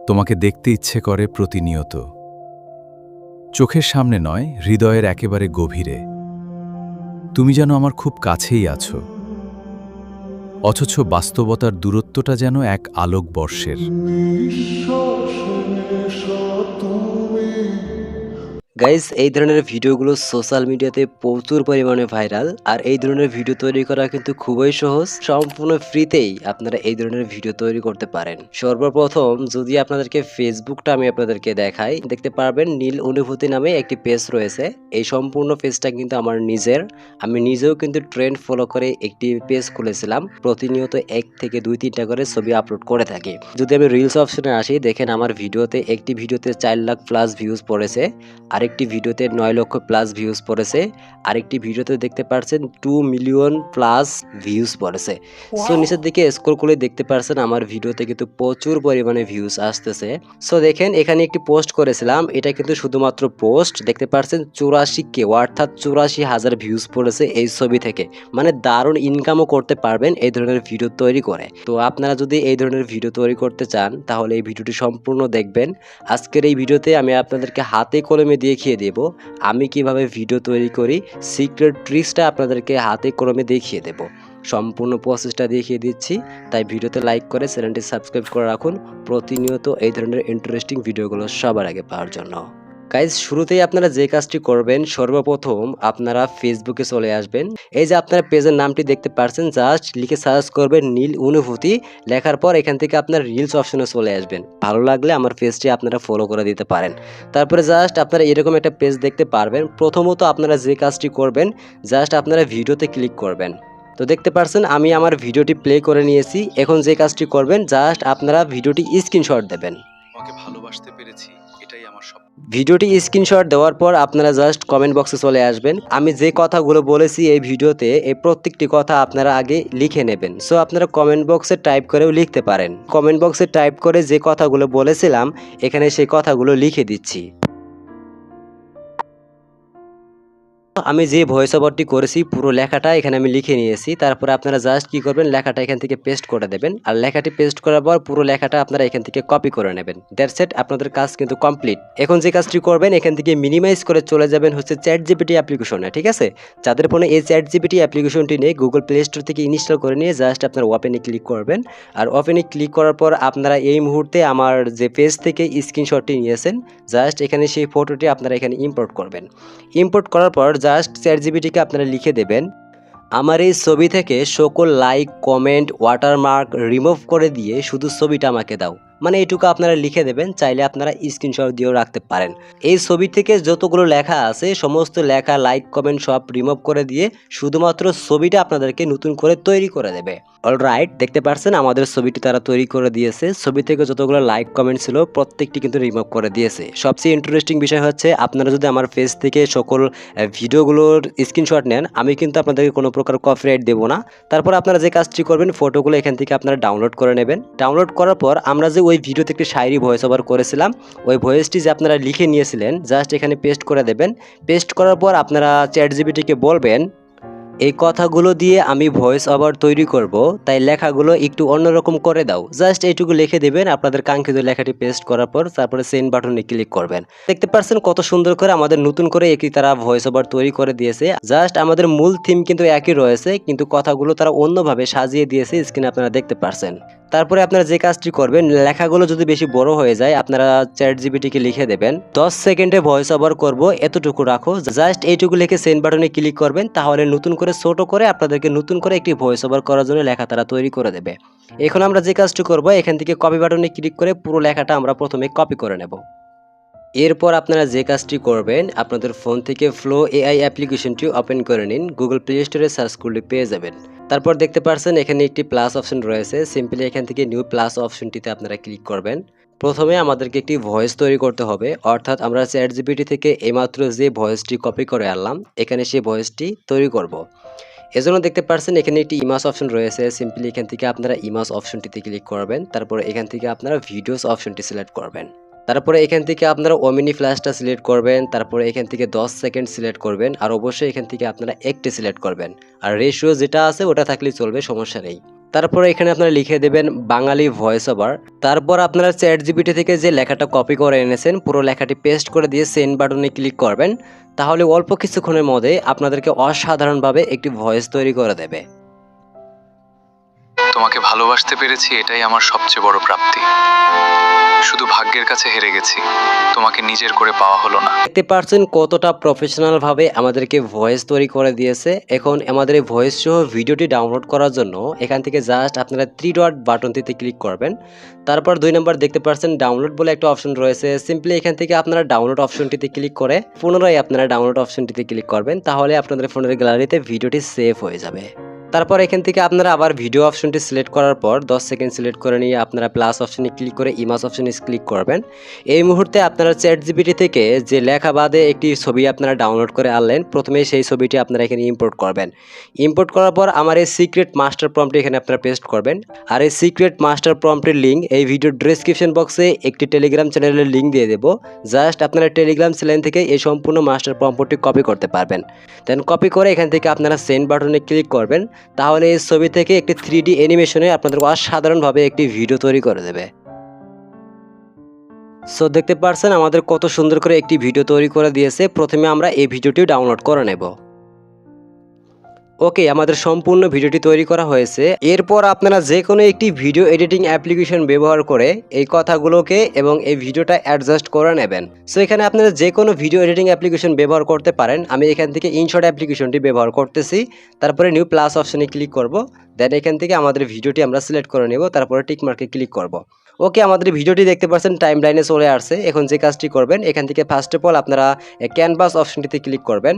তোমাকে দেখতে ইচ্ছে করে প্রতিনিয়ত, চোখের সামনে নয়, হৃদয়ের একেবারে গভীরে। তুমি যেন আমার খুব কাছেই আছো, অথচ বাস্তবতার দূরত্বটা যেন এক আলোকবর্ষের। গাইজ, এই ধরনের ভিডিওগুলো সোশ্যাল মিডিয়াতে প্রচুর পরিমাণে ভাইরাল। আর এই ধরনের ভিডিও তৈরি করা কিন্তু খুবই সহজ, সম্পূর্ণ ফ্রিতেই আপনারা এই ধরনের ভিডিও তৈরি করতে পারেন। সর্বপ্রথম যদি আপনাদেরকে ফেসবুকটা আমি আপনাদেরকে দেখাই, দেখতে পারবেন নীল অনুভূতি নামে একটি পেজ রয়েছে। এই সম্পূর্ণ পেজটা কিন্তু আমার নিজের, আমি নিজেও কিন্তু ট্রেন্ড ফলো করে একটি পেজ খুলেছিলাম। প্রতিনিয়ত 1 থেকে 2-3টা করে ছবি আপলোড করে থাকি। যদি আমি রিলস অপশনে আসি, দেখেন আমার ভিডিওতে একটি ভিডিওতে 4 লাখ প্লাস ভিউজ পড়েছে, আরেকটি ভিডিওতে 9 লক্ষ প্লাস ভিউজ পড়েছে, আরেকটি ভিডিওতে দেখতে পাচ্ছেন 2 মিলিয়ন প্লাস ভিউজ পড়েছে। সো নিচের দিকে স্ক্রল করে দেখতে পাচ্ছেন আমার ভিডিওতে কিন্তু প্রচুর পরিমাণে ভিউজ আসতেছে। সো দেখেন এখানে একটি পোস্ট করেছিলাম, এটা কিন্তু শুধুমাত্র পোস্ট। দেখতে পাচ্ছেন 84K অর্থাৎ 84,000 ভিউজ পড়েছে এই ছবি থেকে। মানে দারুণ ইনকামও করতে পারবেন এই ধরনের ভিডিও তৈরি করে। তো আপনারা যদি এই ধরনের ভিডিও তৈরি করতে চান তাহলে এই ভিডিওটি সম্পূর্ণ দেখবেন। আজকের এই ভিডিওতে আমি আপনাদেরকে হাতে কলমে দেখিয়ে দেব আমি কিভাবে ভিডিও তৈরি করি, সিক্রেট ট্রিক্সটা আপনাদেরকে হাতে কলমে দেখিয়ে দেব। সম্পূর্ণ প্রসেসটা দেখিয়ে দিচ্ছি, তাই ভিডিওতে লাইক করে চ্যানেলটি সাবস্ক্রাইব করে রাখুন প্রতিনিয়ত এই ধরনের ইন্টারেস্টিং ভিডিওগুলো সবার আগে পাওয়ার জন্য। গাইজ, শুরুতেই আপনারা যে কাজটি করবেন, সর্বপ্রথম আপনারা ফেসবুকে চলে আসবেন। এই যে আপনারা পেজের নামটি দেখতে পাচ্ছেন, জাস্ট লিখে সার্চ করবেন নীল অনুভূতি। লেখার পর এখান থেকে আপনার রিলস অপশনে চলে আসবেন। ভালো লাগলে আমার পেজটি আপনারা ফলো করে দিতে পারেন। তারপরে জাস্ট আপনারা এরকম একটা পেজ দেখতে পারবেন। প্রথমত আপনারা যে কাজটি করবেন, জাস্ট আপনারা ভিডিওতে ক্লিক করবেন। তো দেখতে পাচ্ছেন আমি আমার ভিডিওটি প্লে করে নিয়েছি। এখন যে কাজটি করবেন, জাস্ট আপনারা ভিডিওটি স্ক্রিনশট দেবেন। তোমাকে ভালোবাসতে পেরেছি, এটাই আমার সব। ভিডিওটি স্ক্রিনশট দেওয়ার পর আপনারা জাস্ট কমেন্ট বক্সে চলে আসবেন। আমি যে কথাগুলো বলেছি এই ভিডিওতে, এই প্রত্যেকটি কথা আপনারা আগে লিখে নেবেন। সো আপনারা কমেন্ট বক্সে টাইপ করেও লিখতে পারেন। কমেন্ট বক্সে টাইপ করে যে কথাগুলো বলেছিলাম এখানে সেই কথাগুলো লিখে দিচ্ছি। আমি যে ভয়েস ওভারটি করেছি পুরো লেখাটা এখানে আমি লিখে নিয়েছি। তারপরে আপনারা জাস্ট কি করবেন, লেখাটা এখান থেকে পেস্ট করে দেবেন। আর লেখাটি পেস্ট করার পর পুরো লেখাটা আপনারা এখান থেকে কপি করে নেবেন। দ্যাটস ইট, আপনাদের কাজ কিন্তু কমপ্লিট। এখন যে কাজটি করবেন, এখান থেকে মিনিমাইজ করে চলে যাবেন হচ্ছে ChatGPT অ্যাপ্লিকেশনে। ঠিক আছে, যাদের ফোনে এই ChatGPT অ্যাপ্লিকেশনটি নেই, গুগল প্লে স্টোর থেকে ইনস্টল করে নিয়ে জাস্ট আপনারা ওপেনে ক্লিক করবেন। আর ওপেনে ক্লিক করার পর আপনারা এই মুহূর্তে আমার যে পেজ থেকে স্ক্রিনশটটি নিয়েছেন, জাস্ট এখানে সেই ফটোটি আপনারা এখানে ইম্পোর্ট করবেন। ইম্পোর্ট করার পর জাস্ট ChatGPT-কে আপনারা লিখে দেবেন, আমার এই ছবি থেকে সকল লাইক, কমেন্ট, ওয়াটারমার্ক রিমুভ করে দিয়ে শুধু ছবিটা আমাকে দাও। মানে এটুকু আপনারা লিখে দেবেন। চাইলে আপনারা স্ক্রিনশট দিয়েও রাখতে পারেন। এই ছবি থেকে যতগুলো লেখা আছে সমস্ত লেখা, লাইক, কমেন্ট সব রিমুভ করে দিয়ে শুধুমাত্র ছবিটা আপনাদেরকে নতুন করে তৈরি করে দেবে। অলরাইট, দেখতে পাচ্ছেন আমাদের ছবিটি তারা তৈরি করে দিয়েছে। ছবি থেকে যতগুলো লাইক, কমেন্ট ছিল প্রত্যেকটি কিন্তু রিমুভ করে দিয়েছে। সবচেয়ে ইন্টারেস্টিং বিষয় হচ্ছে, আপনারা যদি আমার পেজ থেকে সকল ভিডিওগুলোর স্ক্রিনশট নেন, আমি কিন্তু আপনাদেরকে কোনো প্রকার কপিরাইট দেবো না। তারপর আপনারা যে কাজটি করবেন, ফটোগুলো এখান থেকে আপনারা ডাউনলোড করে নেবেন। ডাউনলোড করার পর আমরা যে ওই ভিডিওতে একটি শায়রি ভয়েস ওভার করেছিলাম, ওই ভয়েসটি যে আপনারা লিখে নিয়েছিলেন, জাস্ট এখানে পেস্ট করে দেবেন। পেস্ট করার পর আপনারা ChatGPT-কে বলবেন, এই কথাগুলো দিয়ে আমি ভয়েস ওভার তৈরি করব, তাই লেখাগুলো একটু অন্যরকম করে দাও। জাস্ট এইটুকু লিখে দেবেন আপনাদের কাঙ্ক্ষিত লেখাটি পেস্ট করার পর। তারপরে সেন্ড বাটনে ক্লিক করবেন। দেখতে পাচ্ছেন কত সুন্দর করে আমাদের নতুন করে একই তারা ভয়েস ওভার তৈরি করে দিয়েছে। জাস্ট আমাদের মূল থিম কিন্তু একই রয়েছে, কিন্তু কথাগুলো তারা অন্যভাবে সাজিয়ে দিয়েছে। স্ক্রিনে আপনারা দেখতে পাচ্ছেন। তারপরে আপনারা যে কাজটি করবেন, লেখাগুলো যদি বেশি বড় হয়ে যায় আপনারা ChatGPT-কে লিখে দেবেন 10 সেকেন্ডে ভয়েস ওভার করব, এতটুকু রাখো। জাস্ট এইটুকু লিখে সেন্ড বাটনে ক্লিক করবেন। তাহলে নতুন করে ছোট করে আপনাদেরকে নতুন করে একটি ভয়েস ওভার করার জন্য লেখা তারা তৈরি করে দেবে। এখন আমরা যে কাজটি করব, এখান থেকে কপি বাটনে ক্লিক করে পুরো লেখাটা আমরা প্রথমে কপি করে নেব। এরপর আপনারা যে কাজটি করবেন, আপনাদের ফোন থেকে ফ্লো AI অ্যাপ্লিকেশনটি ওপেন করে নিন। গুগল প্লে স্টোরে সার্চ করলে পেয়ে যাবেন। তারপর দেখতে পাচ্ছেন এখানে একটি প্লাস অপশন রয়েছে। সিম্পলি এখান থেকে নিউ প্লাস অপশনটিতে আপনারা ক্লিক করবেন। প্রথমে আমাদেরকে একটি ভয়েস তৈরি করতে হবে, অর্থাৎ আমরা ChatGPT থেকে এইমাত্র যে ভয়েসটি কপি করে আনলাম, এখানে সেই ভয়েসটি তৈরি করব। এজন্য দেখতে পাচ্ছেন এখানে একটি ইমেজ অপশন রয়েছে। সিম্পলি এখান থেকে আপনারা ইমেজ অপশনটিতে ক্লিক করবেন। তারপর এখান থেকে আপনারা ভিডিওস অপশনটি সিলেক্ট করবেন। তারপরে এখান থেকে আপনারা ওমিনি ফ্ল্যাশটা সিলেক্ট করবেন। তারপরে এখান থেকে 10 সেকেন্ড সিলেক্ট করবেন। আর অবশ্যই এখান থেকে আপনারা একটি সিলেক্ট করবেন। আর রেশিও যেটা আছে ওটা থাকলেই চলবে, সমস্যা নেই। তারপরে এখানে আপনারা লিখে দেবেন বাঙালি ভয়েস ওভার। তারপর আপনারা চ্যাট জিপিটি থেকে যে লেখাটা কপি করে এনেছেন পুরো লেখাটি পেস্ট করে দিয়ে সেন্ড বাটনে ক্লিক করবেন। তাহলে অল্প কিছুক্ষণের মধ্যে আপনাদেরকে অসাধারণভাবে একটি ভয়েস তৈরি করে দেবে। তোমাকে ভালোবাসতে পেরেছি, এটাই আমার সবচেয়ে বড় প্রাপ্তি। শুধু ভাগ্যের কাছে হেরে গেছি, তোমাকে নিজের করে পাওয়া হলো না। দেখতে পাচ্ছেন কতটা প্রফেশনাল ভাবে আমাদেরকে ভয়েস তৈরি করে দিয়েছে। এখন আমাদের এই ভয়েস সহ ভিডিওটি ডাউনলোড করার জন্য এখান থেকে জাস্ট আপনারা 3 ডট বাটনটিতে ক্লিক করবেন। তারপর 2 নম্বর দেখতে পাচ্ছেন ডাউনলোড বলে একটা অপশন রয়েছে। সিম্পলি এখান থেকে আপনারা ডাউনলোড অপশনটিতে ক্লিক করে পুনরায় আপনারা ডাউনলোড অপশনটিতে ক্লিক করবেন। তাহলে আপনাদের ফোনের গ্যালারিতে ভিডিওটি সেভ হয়ে যাবে। তারপর এখান থেকে আপনারা আবার ভিডিও অপশনটি সিলেক্ট করার পর 10 সেকেন্ড সিলেক্ট করে নিয়ে আপনারা প্লাস অপশনে ক্লিক করে ইমেজ অপশনে ক্লিক করবেন। এই মুহূর্তে আপনারা চ্যাট জিপিটি থেকে যে লেখা বাদে একটি ছবি আপনারা ডাউনলোড করে আনলেন, প্রথমে সেই ছবিটি আপনারা এখানে ইম্পোর্ট করবেন। ইম্পোর্ট করার পর আমার এই সিক্রেট মাস্টার প্রম্পটটি এখানে আপনারা পেস্ট করবেন। আর এই সিক্রেট মাস্টার প্রম্পটের লিঙ্ক এই ভিডিওর ডেসক্রিপশন বক্সে একটি টেলিগ্রাম চ্যানেলের লিঙ্ক দিয়ে দেবো। জাস্ট আপনারা টেলিগ্রাম চ্যানেল থেকে এই সম্পূর্ণ মাস্টার প্রম্পটটি কপি করতে পারবেন। দেন কপি করে এখান থেকে আপনারা সেন্ড বাটনে ক্লিক করবেন। তাহলে এই ছবি থেকে একটি 3D অ্যানিমেশনে আপনাদের অসাধারণভাবে একটি ভিডিও তৈরি করে দেবে। সো দেখতে পাচ্ছেন আমাদের কত সুন্দর করে একটি ভিডিও তৈরি করে দিয়েছে। প্রথমে আমরা এই ভিডিওটি ডাউনলোড করে নেব। ওকে, আমাদের সম্পূর্ণ ভিডিওটি তৈরি করা হয়েছে। এরপর আপনারা যে কোনো একটি ভিডিও এডিটিং অ্যাপ্লিকেশন ব্যবহার করে এই কথাগুলোকে এবং এই ভিডিওটা অ্যাডজাস্ট করে নেবেন। সো এখানে আপনারা যে কোনো ভিডিও এডিটিং অ্যাপ্লিকেশন ব্যবহার করতে পারেন। আমি এখান থেকে ইনশট অ্যাপ্লিকেশনটি ব্যবহার করতেছি। তারপরে নিউ প্লাস অপশনে ক্লিক করব। দেন এখান থেকে আমাদের ভিডিওটি আমরা সিলেক্ট করে নেব। তারপরে টিক মার্কে ক্লিক করব। ওকে, আমাদের ভিডিওটি দেখতে পাচ্ছেন টাইম লাইনে চলে আসছে। এখন যে কাজটি করবেন এখান থেকে ফার্স্ট অফ অল আপনারা ক্যানভাস অপশনটিতে ক্লিক করবেন।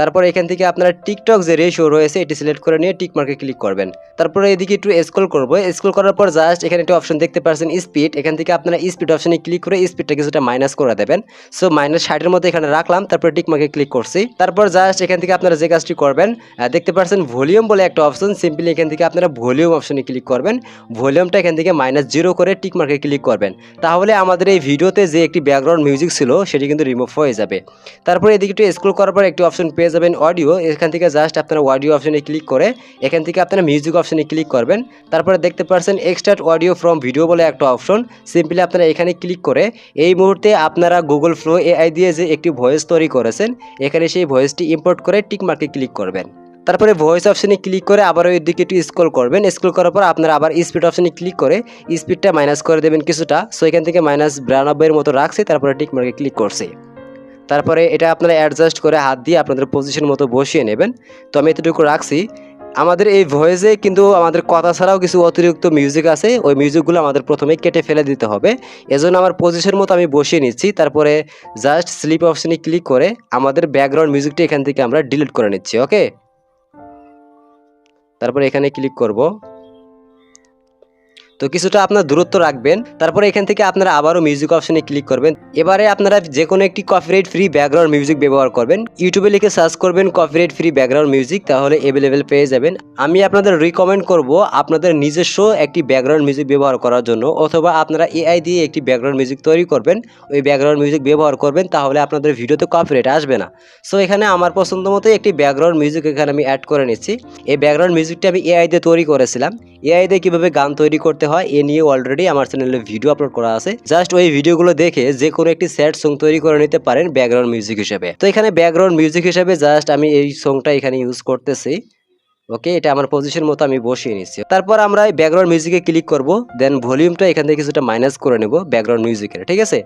তারপর এখান থেকে আপনারা টিকটক যে রেশিও রয়েছে এটি সিলেক্ট করে নিয়ে টিক মার্কে ক্লিক করবেন। তারপরে এদিকে একটু স্ক্রল করব। স্ক্রল করার পর জাস্ট এখানে একটা অপশন দেখতে পাচ্ছেন স্পিড। এখান থেকে আপনারা স্পিড অপশনে ক্লিক করে স্পিডটা কিছুটা মাইনাস করে দেবেন। সো -60 এর মধ্যে এখানে রাখলাম। তারপর টিক মার্কে ক্লিক করছি। তারপর জাস্ট এখান থেকে আপনারা যে কাজটি করবেন দেখতে পাচ্ছেন ভলিউম বলে একটা অপশন। সিম্পলি এখান থেকে আপনারা ভলিউম অপশনে ক্লিক করবেন। ভলিউমটা এখান থেকে -0 করে টিক মার্কে ক্লিক করবেন। তাহলে আমাদের এই ভিডিওতে যে একটি ব্যাকগ্রাউন্ড মিউজিক ছিল সেটি কিন্তু রিমুভ হয়ে যাবে। তারপর এদিকে একটু স্ক্রল করার পর একটি অপশন পেয়ে যাবেন অডিও। এখান থেকে জাস্ট আপনারা অডিও অপশনে ক্লিক করে এখান থেকে আপনারা মিউজিক অপশনে ক্লিক করবেন। তারপরে দেখতে পাচ্ছেন এক্সট্রাক্ট অডিও ফ্রম ভিডিও বলে একটা অপশন। সিম্পলি আপনারা এখানে ক্লিক করে এই মুহূর্তে আপনারা গুগল ফ্লো এআই দিয়ে যে একটি ভয়েস তৈরি করেছেন এখানে সেই ভয়েসটি ইম্পোর্ট করে টিক মার্কে ক্লিক করবেন। তারপরে ভয়েস অপশনে ক্লিক করে আবার ওই দিকে একটু স্ক্রল করবেন। স্ক্রল করার পর আপনারা আবার স্পিড অপশনে ক্লিক করে স্পিডটা মাইনাস করে দেবেন কিছুটা। সো এখান থেকে -92 এর মতো রাখছি। তারপরে টিক মার্কে ক্লিক করছি। তারপরে এটা আপনারা অ্যাডজাস্ট করে হাত দিয়ে আপনাদের পজিশন মতো বসিয়ে নেবেন। তো আমি এতটুকু রাখছি। আমাদের এই ভয়েসে কিন্তু আমাদের কথা ছাড়াও কিছু অতিরিক্ত মিউজিক আছে। ওই মিউজিকগুলো আমাদের প্রথমে কেটে ফেলে দিতে হবে। এজন্য আমার পজিশন মতো আমি বসিয়ে নিচ্ছি। তারপরে জাস্ট স্লিপ অপশনে ক্লিক করে আমাদের ব্যাকগ্রাউন্ড মিউজিকটি এখান থেকে আমরা ডিলিট করে নিচ্ছি। ওকে, তারপরে এখানে ক্লিক করব। তো কিছুটা আপনার দূরত্ব রাখবেন। তারপরে এখান থেকে আপনারা আবারও মিউজিক অপশনে ক্লিক করবেন। এবারে আপনারা যে কোনো একটি কপিরাইট ফ্রি ব্যাকগ্রাউন্ড মিউজিক ব্যবহার করবেন। ইউটিউবে লিখে সার্চ করবেন কপিরাইট ফ্রি ব্যাকগ্রাউন্ড মিউজিক, তাহলে অ্যাভেলেবেল পেয়ে যাবেন। আমি আপনাদের রিকমেন্ড করব আপনাদের নিজস্ব একটি ব্যাকগ্রাউন্ড মিউজিক ব্যবহার করার জন্য, অথবা আপনারা এআই দিয়ে একটি ব্যাকগ্রাউন্ড মিউজিক তৈরি করবেন, ওই ব্যাকগ্রাউন্ড মিউজিক ব্যবহার করবেন, তাহলে আপনাদের ভিডিওতে কপিরাইট আসবে না। সো এখানে আমার পছন্দ মতো একটি ব্যাকগ্রাউন্ড মিউজিক এখানে আমি অ্যাড করে নিচ্ছি। এই ব্যাকগ্রাউন্ড মিউজিকটি আমি এআই দিয়ে তৈরি করেছিলাম। এআই দিয়ে কীভাবে গান তৈরি করতে হয় এ নিয়ে অলরেডি আমার চ্যানেলে ভিডিও আপলোড করা আছে। জাস্ট ওই ভিডিওগুলো দেখে যে কোনো একটি স্যাড সং তৈরি করে নিতে পারেন ব্যাকগ্রাউন্ড মিউজিক হিসেবে। তো এখানে ব্যাকগ্রাউন্ড মিউজিক হিসেবে জাস্ট আমি এই সংটা এখানে ইউজ করতেছি। ওকে, এটা আমার পজিশন মতো আমি বসিয়ে নিচ্ছি। তারপর আমরা এই ব্যাকগ্রাউন্ড মিউজিকে ক্লিক করব। দেন ভলিউমটা এখান থেকে কিছুটা মাইনাস করে নেব ব্যাকগ্রাউন্ড মিউজিকের, ঠিক আছে।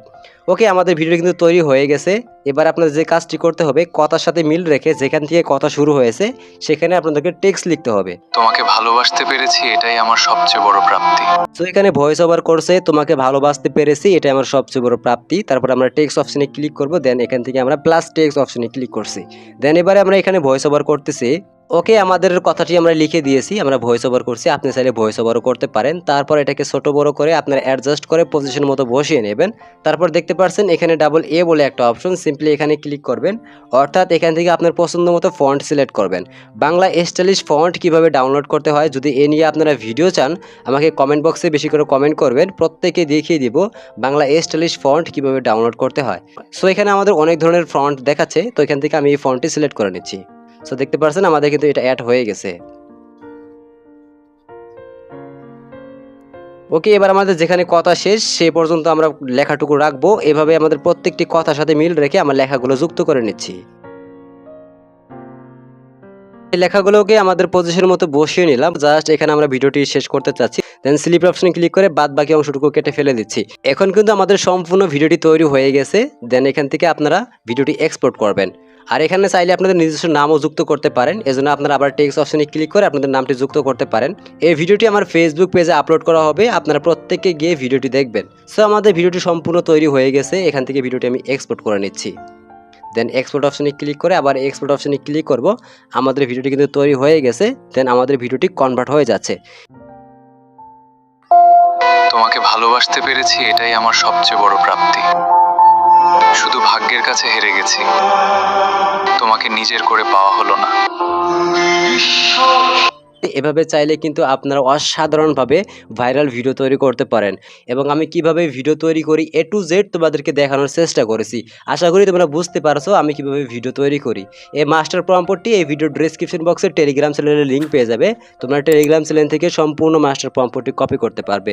ওকে, আমাদের ভিডিও কিন্তু তৈরি হয়ে গেছে। এবার আপনাদের যে কাজটি করতে হবে কথার সাথে মিল রেখে যেখান থেকে কথা শুরু হয়েছে সেখানে আপনাদেরকে টেক্সট লিখতে হবে। তোমাকে ভালোবাসতে পেরেছি, এটাই আমার সবচেয়ে বড় প্রাপ্তি। তো এখানে ভয়েস ওভার করছে তোমাকে ভালোবাসতে পেরেছি, এটা আমার সবচেয়ে বড় প্রাপ্তি। তারপর আমরা টেক্সট অপশনে ক্লিক করব। দেন এখান থেকে আমরা প্লাস টেক্সট অপশনে ক্লিক করছি। দেন এবারে আমরা এখানে ভয়েস ওভার করতেছি। ওকে, আমাদের কথাটি আমরা লিখে দিয়েছি, আমরা ভয়েস ওভার করছি। আপনি চাইলে ভয়েস ওভারও করতে পারেন। তারপর এটাকে ছোট বড় করে আপনারা অ্যাডজাস্ট করে পজিশন মতো বসিয়ে নেবেন। তারপর দেখতে পাচ্ছেন এখানে ডাবল এ বলে একটা অপশন। সিম্পলি এখানে ক্লিক করবেন। অর্থাৎ এখান থেকে আপনার পছন্দ মতো ফন্ট সিলেক্ট করবেন। বাংলা স্টাইলিশ ফন্ট কিভাবে ডাউনলোড করতে হয় যদি এ নিয়ে আপনারা ভিডিও চান আমাকে কমেন্ট বক্সে বেশি করে কমেন্ট করবেন, প্রত্যেকে দেখিয়ে দিব বাংলা স্টাইলিশ ফন্ট কিভাবে ডাউনলোড করতে হয়। সো এখানে আমাদের অনেক ধরনের ফন্ট দেখাচ্ছে, তো এখান থেকে আমি এই ফন্টটি সিলেক্ট করে নিচ্ছি। সো দেখতে পাচ্ছেন আমাদের কিন্তু এটা অ্যাড হয়ে গেছে। ওকে, এবার আমাদের যেখানে কথা শেষ সে পর্যন্ত আমরা লেখাটুকু রাখবো। এভাবে আমাদের প্রত্যেকটি কথার সাথে মিল রেখে আমরা লেখাগুলো যুক্ত করে নিচ্ছি। এই লেখাগুলোকে আমাদের পজিশনের মতো বসিয়ে নিলাম। জাস্ট এখানে আমরা ভিডিওটি শেষ করতে চাচ্ছি। দেন স্লিপ অপশনে ক্লিক করে বাদ বাকি অংশটুকু কেটে ফেলে দিচ্ছি। এখন কিন্তু আমাদের সম্পূর্ণ ভিডিওটি তৈরি হয়ে গেছে। দেন এখান থেকে আপনারা ভিডিওটি এক্সপোর্ট করবেন। আর এখানে চাইলে আপনাদের নিজস্ব নামও যুক্ত করতে পারেন। এজন্য আপনারা আবার টেক্সট অপশনে ক্লিক করে আপনাদের নামটি যুক্ত করতে পারেন। এই ভিডিওটি আমার ফেসবুক পেজে আপলোড করা হবে, আপনারা প্রত্যেককে গিয়ে ভিডিওটি দেখবেন। সো আমাদের ভিডিওটি সম্পূর্ণ তৈরি হয়ে গেছে। এখান থেকে ভিডিওটি আমি এক্সপোর্ট করে নিচ্ছি। দেন এক্সপোর্ট অপশনে ক্লিক করে আবার এক্সপোর্ট অপশনে ক্লিক করব। আমাদের ভিডিওটি কিন্তু তৈরি হয়ে গেছে। দেন আমাদের ভিডিওটি কনভার্ট হয়ে যাচ্ছে। তোমাকে ভালোবাসতে পেরেছি, এটাই আমার সবচেয়ে বড় প্রাপ্তি। শুধু ভাগ্যের কাছে হেরে গেছি, তোমাকে নিজের করে পাওয়া হলো না। এভাবে চাইলে কিন্তু আপনারা অসাধারণভাবে ভাইরাল ভিডিও তৈরি করতে পারেন। এবং আমি কিভাবে ভিডিও তৈরি করি A to Z তোমাদেরকে দেখানোর চেষ্টা করেছি। আশা করি তোমরা বুঝতে পারছো আমি কিভাবে ভিডিও তৈরি করি। এই মাস্টার প্রম্পটটি এই ভিডিও ডেসক্রিপশন বক্সে টেলিগ্রাম চ্যানেলের লিঙ্ক পেয়ে যাবে। তোমরা টেলিগ্রাম চ্যানেল থেকে সম্পূর্ণ মাস্টার প্রম্পটটি কপি করতে পারবে।